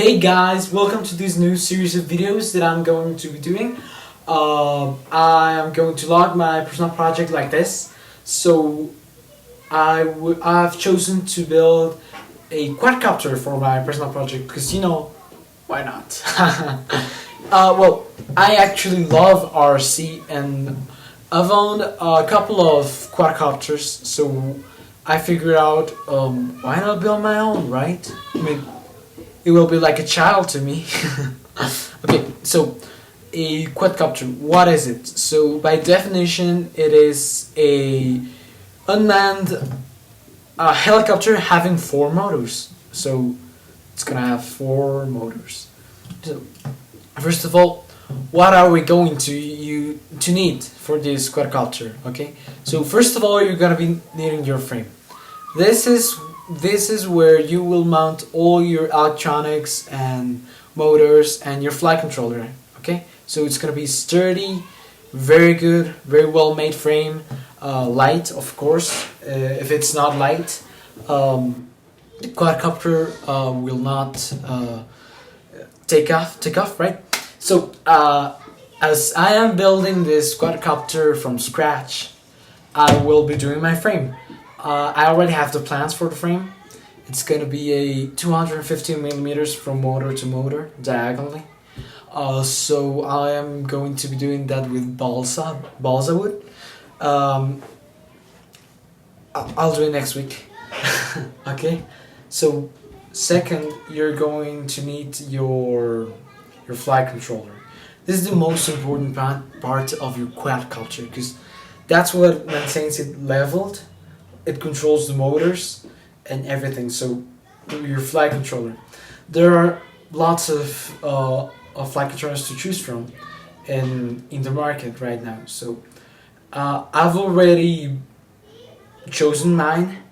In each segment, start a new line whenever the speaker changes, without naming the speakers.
Hey guys, welcome to this new series of videos that I'm going to be doing. I am going to log my personal project like this. So I've chosen to build a quadcopter for my personal project because, you know, why not? Well, I actually love RC and I've owned a couple of quadcopters, so I figured out why not build my own, right? I mean, it will be like a child to me. Okay, so a quadcopter, what is it? So by definition, it is a unmanned helicopter having 4 motors. So it's gonna have 4 motors. So first of all, what are we going to need for this quadcopter? Okay, so first of all, you're gonna be needing your frame. This is where you will mount all your electronics and motors and your flight controller. Okay, so it's gonna be sturdy, very good, very well made frame, light of course. If it's not light, the quadcopter will not take off, right? So as I am building this quadcopter from scratch, I will be doing my frame. I already have the plans for the frame. It's gonna be a 250 millimeters from motor to motor diagonally. So I am going to be doing that with balsa wood. I'll do it next week. Okay. So second, you're going to need your flight controller. This is the most important part of your quadcopter because that's what maintains it leveled. It controls the motors and everything. So your flight controller, there are lots of flight controllers to choose from in the market right now. So I've already chosen mine.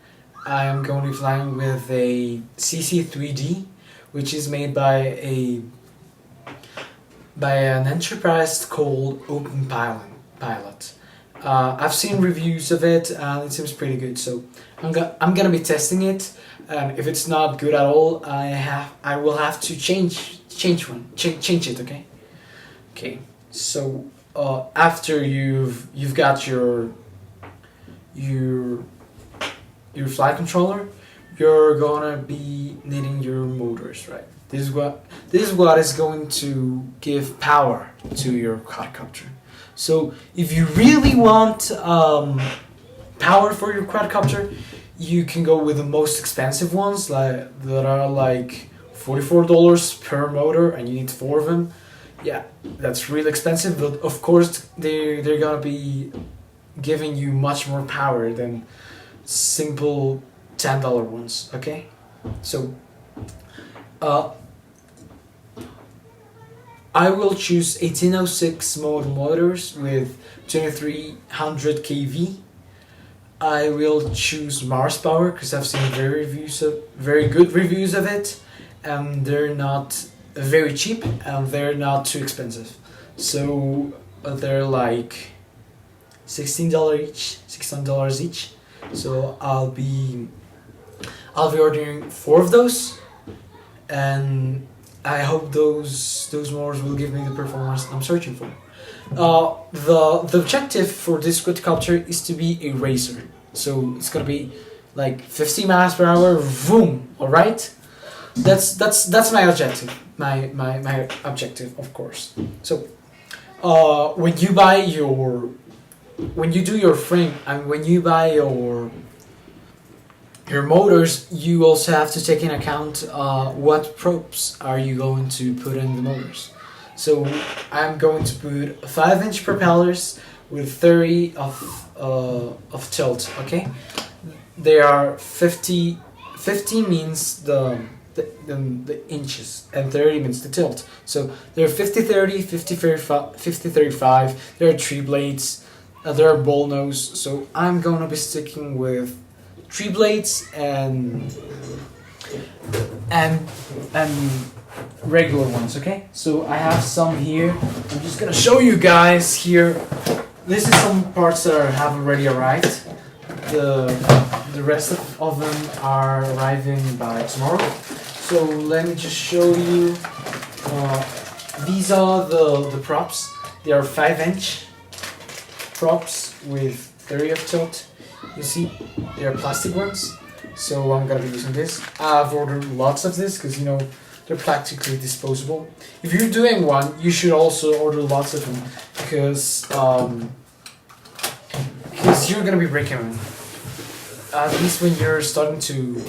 I am going to be flying with a CC3D, which is made by an enterprise called Open Pilot. I've seen reviews of it and it seems pretty good, so I'm gonna be testing it. If it's not good at all, I will have to change it. Okay. So after you've got your flight controller, you're gonna be needing your motors, right? This is what is going to give power to your quadcopter. So if you really want power for your quadcopter, you can go with the most expensive ones that are like $44 per motor, and you need 4 of them. Yeah, that's really expensive, but of course they're gonna be giving you much more power than simple $10 ones. Okay, so I will choose 1806 motors with 2300 kV. I will choose Mars Power because I've seen very good reviews of it, and they're not very cheap and they're not too expensive. So they're like $16 each. So I'll be ordering 4 of those, and I hope those motors will give me the performance I'm searching for. The objective for this quadcopter is to be a racer. So it's gonna be like 50 miles per hour, boom. All right, that's my objective. My objective, of course. So when you do your frame and when you buy your motors, you also have to take in account what props are you going to put in the motors. So I'm going to put 5-inch propellers with 30 of tilt. Okay, they are 50 means the inches and 30 means the tilt. So they're 50-30, 50-35. There are 3 blades. There are ball nose. So I'm gonna be sticking with 3 blades and regular ones. Okay, so I have some here. I'm just gonna show you guys here. This is some parts that have already arrived. The rest of them are arriving by tomorrow. So let me just show you. These are the props. They are 5-inch props with area of tilt. You see, they are plastic ones. So I'm gonna be using this. I've ordered lots of this because, you know, they're practically disposable. If you're doing one, you should also order lots of them because you're gonna be breaking them. At least when you're starting to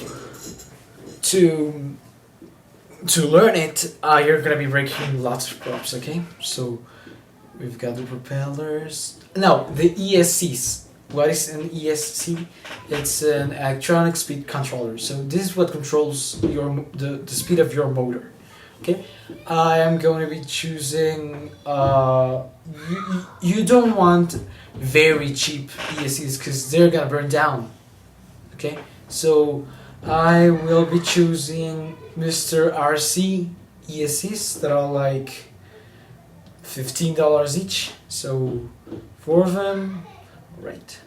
learn it, you're gonna be breaking lots of props. Okay, so we've got the propellers. Now the ESCs. What is an ESC? It's an electronic speed controller. So this is what controls the speed of your motor. Okay, I am going to be choosing. You don't want very cheap ESCs because they're gonna burn down. Okay, so I will be choosing Mr. RC ESCs that are like $15 each. So 4 of them. Right.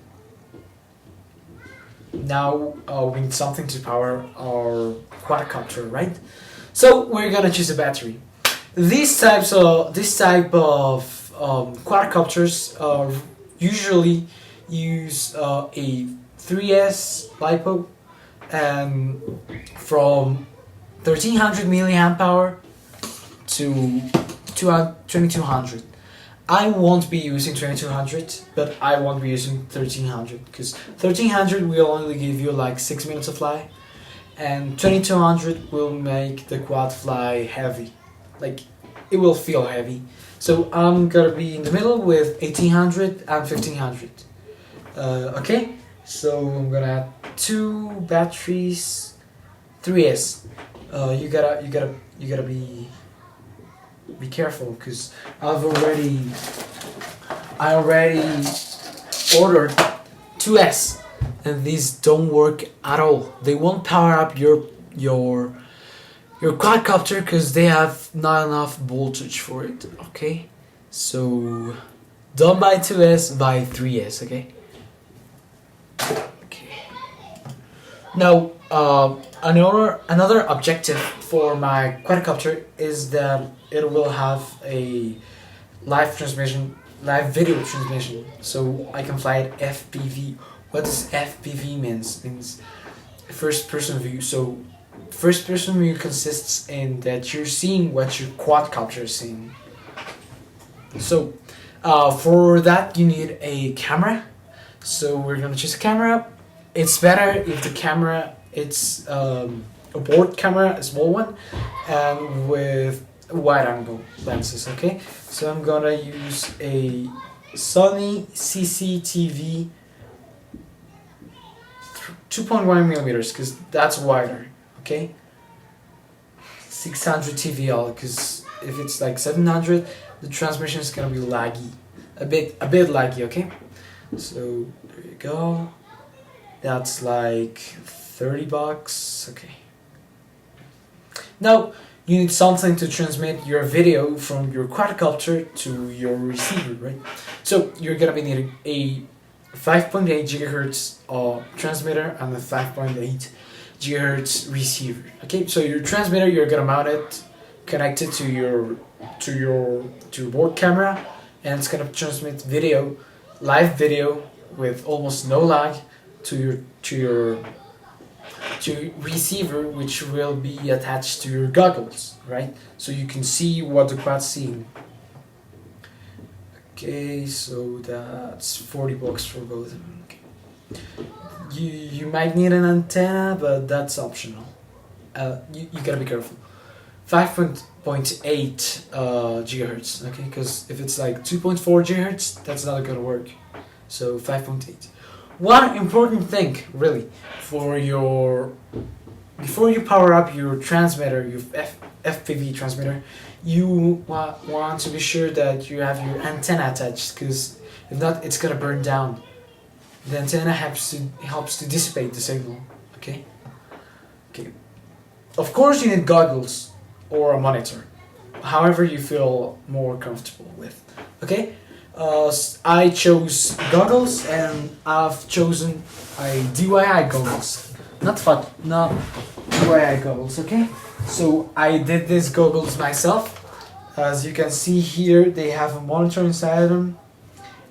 Now we need something to power our quadcopter, right? So we're gonna choose a battery. This type of quadcopters usually use a 3S LiPo and from 1300 milliamp hour to 2200. I won't be using 2200, but I won't be using 1300 because 1300 will only give you like 6 minutes of fly, and 2200 will make the quad fly heavy, like it will feel heavy. So I'm gonna be in the middle with 1800 and 1500. Okay, so I'm gonna add 2 batteries, 3S. You gotta be careful because I already ordered 2S and these don't work at all. They won't power up your quadcopter because they have not enough voltage for it. Okay, so don't buy 2S, buy 3S. Okay. Now another objective for my quadcopter is that it will have a live video transmission, so I can fly it FPV. What does FPV means? Means first person view. So first person view consists in that you're seeing what your quadcopter is seeing. So for that you need a camera. So we're gonna choose a camera. It's better if the camera it's a board camera, a small one, and with wide angle lenses. Okay, so I'm gonna use a Sony CCTV 2.1 millimeters because that's wider. Okay, 600 TVL because if it's like 700, the transmission is gonna be laggy, a bit laggy. Okay, so there you go. That's like $30. Okay. Now you need something to transmit your video from your quadcopter to your receiver, right? So you're gonna be needing a 5.8 gigahertz transmitter and a 5.8 gigahertz receiver. Okay, so your transmitter, you're gonna mount it, connect it to your board camera, and it's gonna transmit video, live video with almost no lag to your receiver, which will be attached to your goggles, right? So you can see what the quad's seeing. Okay, so that's $40 for both of them. Okay. You might need an antenna, but that's optional. You gotta be careful. 5.8 gigahertz, okay? Because if it's like 2.4 gigahertz, that's not gonna work. So 5.8. One important thing, really, before you power up your transmitter, your FPV transmitter, you want to be sure that you have your antenna attached, because if not, it's gonna burn down. The antenna helps to dissipate the signal. Okay. Of course, you need goggles or a monitor, however you feel more comfortable with. Okay. I chose goggles and I've chosen a DJI goggles, not DJI goggles, okay? So I did these goggles myself. As you can see here, they have a monitor inside them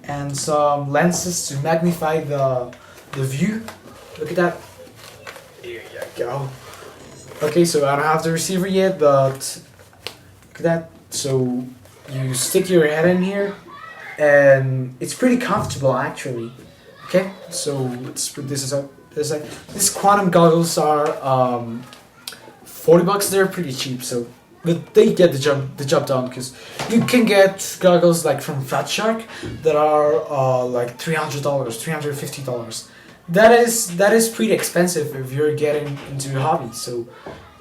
and some lenses to magnify the view. Look at that. Here you go. Okay, so I don't have the receiver yet, but look at that. So you stick your head in here, and it's pretty comfortable actually. Okay, so let's put this up. These quantum goggles are $40. They're pretty cheap, so but they get the job done, because you can get goggles like from Fat Shark that are like $300, $350. That is pretty expensive if you're getting into a hobby. So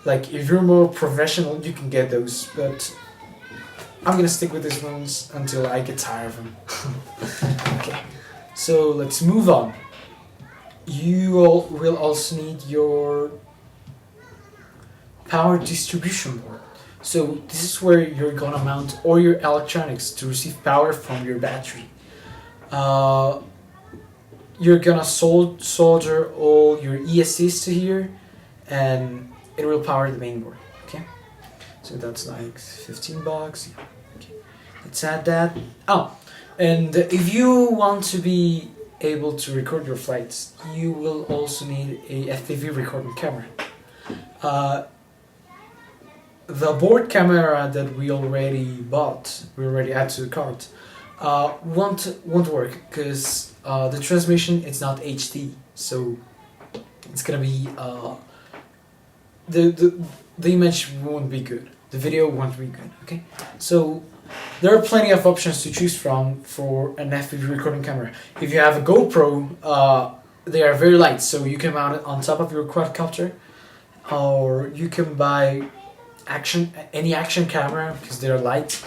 like if you're more professional, you can get those, but I'm gonna stick with these ones until I get tired of them. Okay, so let's move on. You will also need your power distribution board. So this is where you're gonna mount all your electronics to receive power from your battery. You're gonna solder all your ESCs to here, and it will power the main board. Okay, so that's like $15. Yeah. Okay, let's add that. Oh, and if you want to be able to record your flights, you will also need a FPV recording camera. The board camera that we already bought, we already added to the cart, won't work, because the transmission, it's not HD, so it's gonna be the image won't be good, the video won't be good. Okay, so there are plenty of options to choose from for an FPV recording camera. If you have a GoPro, they are very light, so you can mount it on top of your quadcopter, or you can buy any action camera because they're light.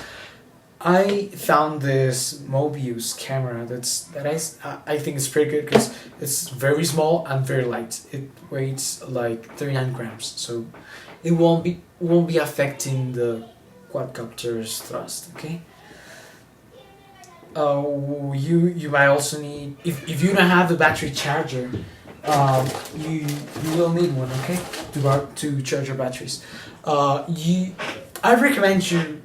I found this Mobius camera I think it's pretty good because it's very small and very light. It weighs like 39 grams, so it won't be affecting the quadcopter's thrust. Okay. You might also need, if you don't have the battery charger, you will need one. Okay, to charge your batteries. I recommend you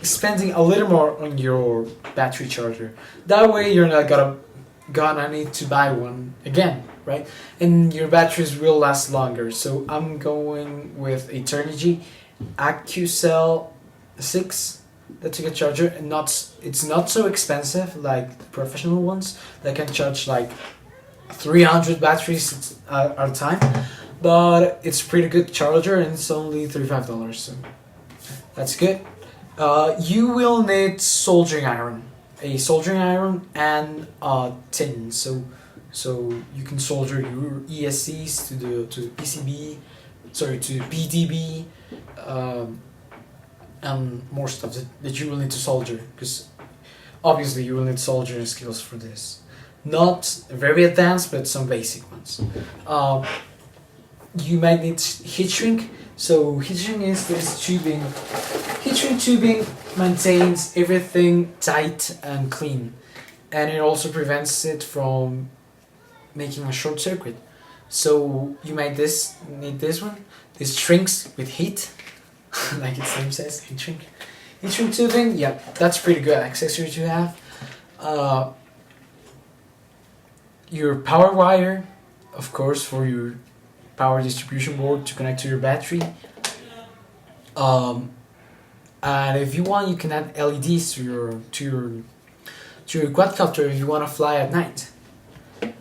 spending a little more on your battery charger. That way you're not gonna need to buy one again, right? And your batteries will last longer. So I'm going with a Turnigy AccuCell 6. That's a good charger, and it's not so expensive like the professional ones that can charge like 300 batteries at a time. But it's a pretty good charger, and it's only $35, so that's good. You will need soldering iron, and tin, so you can solder your ESCs to the PCB, to the PDB, and more stuff that you will need to solder, because obviously you will need soldering skills for this. Not very advanced, but some basic ones. You might need heat shrink. So heat shrink is this tubing. Heat shrink tubing maintains everything tight and clean, and it also prevents it from making a short circuit. So you might need this one. This shrinks with heat, like its name says, heat shrink. Heat shrink tubing, yeah, that's pretty good accessory to have. Your power wire, of course, for your power distribution board to connect to your battery. And if you want, you can add LEDs to your quadcopter if you want to fly at night.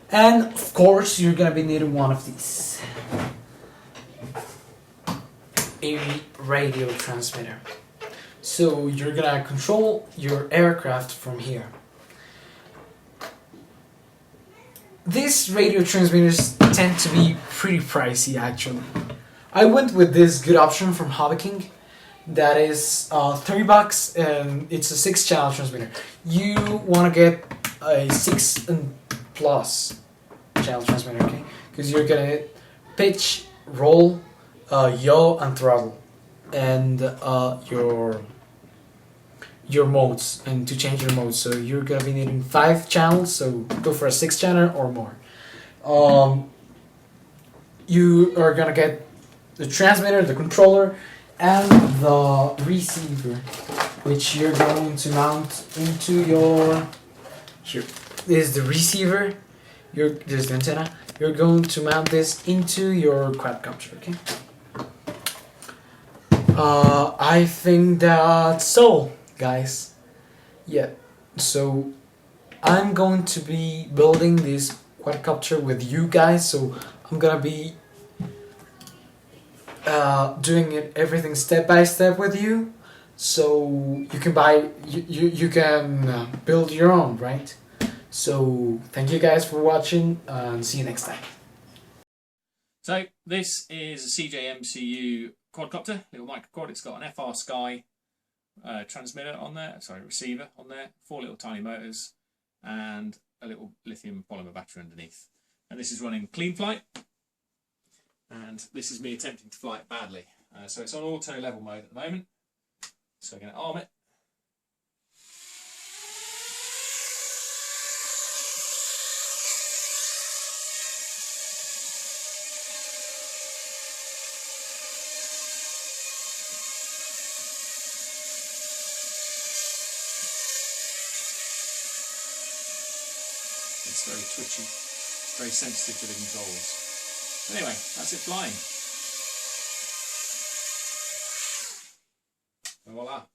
And of course, you're gonna be needing one of these, a radio transmitter. So you're gonna control your aircraft from here. These radio transmitters tend to be pretty pricey actually. I went with this good option from Hobby King that is $30, and it's a 6-channel transmitter. You want to get a 6 and plus channel transmitter, okay? Because you're gonna hit pitch, roll, yaw, and throttle, and your modes, and to change your modes. So you're gonna be needing 5 channels, so go for a 6-channel or more. You are gonna get the transmitter, the controller, and the receiver, which you're going to mount into your. Here, this is the receiver. There's the antenna. You're going to mount this into your quadcopter. Okay. I think that's all, guys. Yeah. So I'm going to be building this quadcopter with you guys. So I'm gonna be doing everything step by step with you. So you can you can build your own, right? So thank you guys for watching and see you next time.
So this is a CJMCU quadcopter, little microquad. It's got an FR Sky transmitter on there, sorry, receiver on there, 4 little tiny motors, and a little lithium polymer battery underneath. And this is running clean flight, and this is me attempting to fly it badly. So it's on auto level mode at the moment. So I'm going to arm it. It's very twitchy, it's very sensitive to the controls. Anyway, that's it flying. And voila.